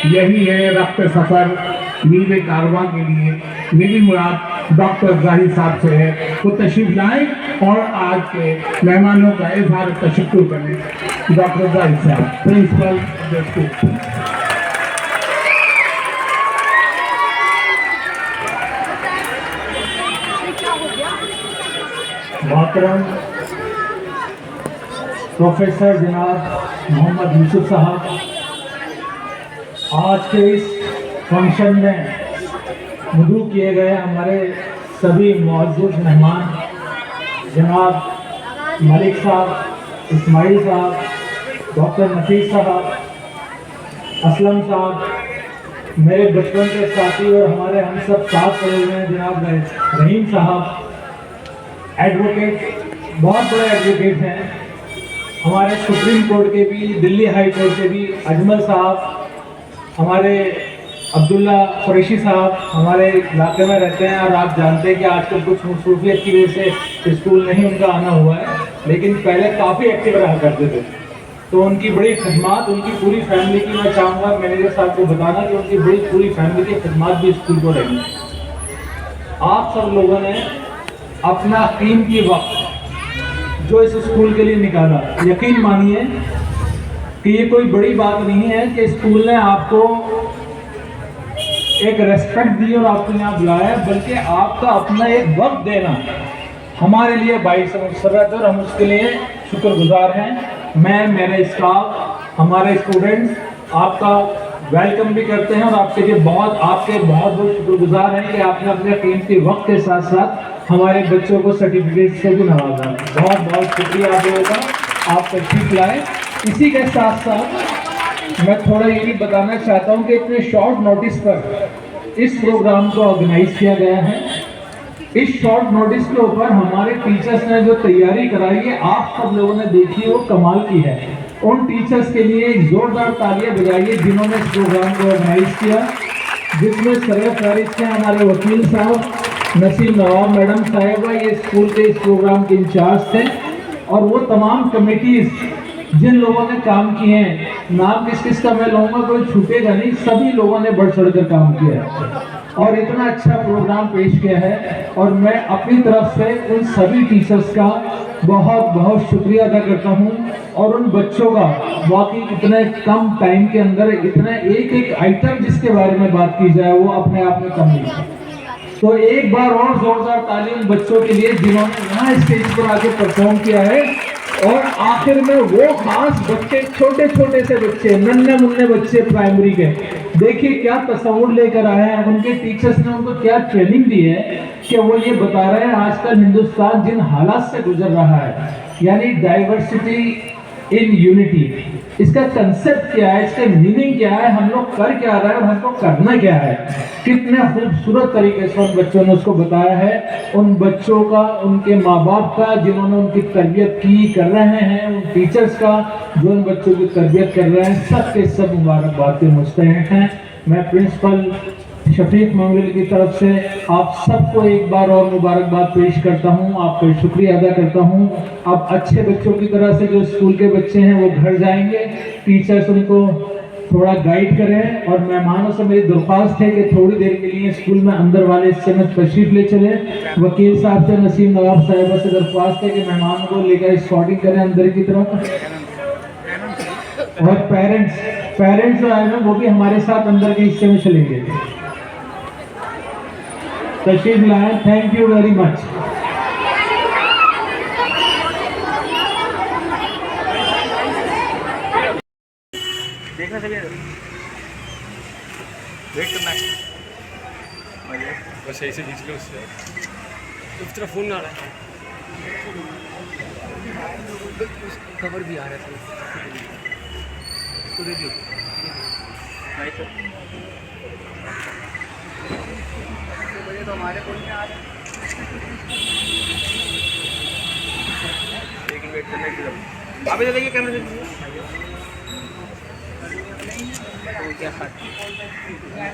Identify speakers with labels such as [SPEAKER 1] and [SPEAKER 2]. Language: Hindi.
[SPEAKER 1] यही है रक्त सफर मीर कारवां के लिए। मेरी मुराद डॉक्टर जाहिर साहब से है, वो तशरीफ लाएं और आज के मेहमानों का इजहार तशक्कुर करें। डॉक्टर जाहिर साहब, प्रिंसिपल ऑफ द स्कूल।
[SPEAKER 2] मोहतरम प्रोफेसर जनाब मोहम्मद यूसुफ साहब, आज के इस फंक्शन में मदऊ किए गए हमारे सभी मुअज़्ज़िज़ मेहमान जनाब मलिक साहब, इस्माइल साहब, डॉक्टर नफीस साहब, असलम साहब, मेरे बचपन के साथी और हमारे हम सब साथ पढ़े हुए हैं जनाब रहीम साहब, एडवोकेट, बहुत बड़े एडवोकेट हैं, हमारे सुप्रीम कोर्ट के भी, दिल्ली हाई कोर्ट के भी अजमल साहब, हमारे अब्दुल्ला कुरैशी साहब हमारे इलाके में रहते हैं और आप जानते हैं कि आजकल कुछ मसरूफियत की वजह से स्कूल नहीं उनका आना हुआ है, लेकिन पहले काफ़ी एक्टिव रहा करते थे। तो उनकी बड़ी खिदमत, उनकी पूरी फैमिली की मैं चाहूँगा मैनेजर साहब को बताना कि उनकी बड़ी पूरी फैमिली की खिदमत भी स्कूल को रही। आप सब लोगों ने अपना कीमती वक्त जो इस स्कूल के लिए निकाला, यकीन मानिए कि ये कोई बड़ी बात नहीं है कि स्कूल ने आपको एक रेस्पेक्ट दी और आपको यहाँ बुलाया, बल्कि आपका अपना एक वक्त देना हमारे लिए बाइस मसरत और हम उसके लिए शुक्रगुजार हैं। मैं, मेरे स्टाफ, हमारे स्टूडेंट्स आपका वेलकम भी करते हैं और आपके बहुत शुक्रगुजार हैं कि आपने अपने कीमती वक्त के साथ साथ हमारे बच्चों को सर्टिफिकेट से भी नवाजा। बहुत बहुत शुक्रिया आप लोगों का, आप तशरीफ लाए। इसी के साथ साथ मैं थोड़ा ये भी बताना चाहता हूँ कि इतने शॉर्ट नोटिस पर इस प्रोग्राम को ऑर्गेनाइज किया गया है। इस शॉर्ट नोटिस के ऊपर हमारे टीचर्स ने जो तैयारी कराई है, आप सब लोगों ने देखी, वो कमाल की है। उन टीचर्स के लिए एक जोरदार तालियां बजाइए जिन्होंने इस प्रोग्राम को ऑर्गेनाइज किया, जिसमें सर-ए-फहरिस्त हैं हमारे वकील साहब, नसीम नवाब मैडम साहिबा, ये स्कूल के इस प्रोग्राम के इंचार्ज थे, और वो तमाम कमेटीज जिन लोगों ने काम किए हैं, नाम किस किस का मैं लूँगा, कोई छूटेगा नहीं, सभी लोगों ने बढ़ चढ़ कर काम किया है और इतना अच्छा प्रोग्राम पेश किया है। और मैं अपनी तरफ से उन सभी टीचर्स का बहुत बहुत शुक्रिया अदा करता हूँ और उन बच्चों का, वाकई इतने कम टाइम के अंदर इतना एक एक आइटम जिसके बारे में बात की जाए वो अपने आप में कम नहीं है। तो एक बार और जोरदार तालीम बच्चों के लिए जिन्होंने यहाँ स्टेज पर आके परफॉर्म किया है। और आखिर में वो खास बच्चे, छोटे छोटे से बच्चे, नन्हे मुन्ने बच्चे प्राइमरी के, देखिए क्या तस्वुर लेकर आए हैं। उनके टीचर्स ने उनको क्या ट्रेनिंग दी है कि वो ये बता रहे हैं आजकल हिंदुस्तान जिन हालात से गुजर रहा है, यानी डाइवर्सिटी इन यूनिटी, इसका कंसेप्ट क्या है, इसका मीनिंग क्या है, हम लोग कर क्या रहे हैं और हमको करना क्या है, कितने खूबसूरत तरीके से उन बच्चों ने उसको बताया है। उन बच्चों का, उनके माँ बाप का जिन्होंने उनकी तरबियत की, कर रहे हैं, उन टीचर्स का जो उन बच्चों की तरबियत कर रहे हैं, सब के सब मुबारकबाद मुस्तहिक हैं। मैं प्रिंसिपल शफीक मंगल की तरफ से आप सबको एक बार और मुबारकबाद पेश करता हूँ, आपका शुक्रिया अदा करता हूँ। अब अच्छे बच्चों की तरह से जो स्कूल के बच्चे हैं वो घर जाएंगे, टीचर्स उनको थोड़ा गाइड करें और मेहमानों से मेरी दरख्वास्त है कि थोड़ी देर के लिए स्कूल में अंदर वाले हिस्से में तशरीफ ले चले। वकील साहब से, नसीम नवाब साहिबा से दरख्वास्त है कि मेहमान को लेकर स्कॉटिंग करें अंदर की तरफ। और पेरेंट्स जो आए हैं वो भी हमारे साथ अंदर के हिस्से में चलेंगे, तशरीफ लाएं। Thank you very much.
[SPEAKER 3] देखना चाहिए, वेट करना है, बस ऐसे खींच लो उससे, तो तेरा फोन ना आ रहा है, खबर भी आ रहा है तो दे दियो तो हमारे फोन में आ रहा है। एक वेट करने की आप इधर देखिए कैमरे से तो क्या खाते ठीक हो गया।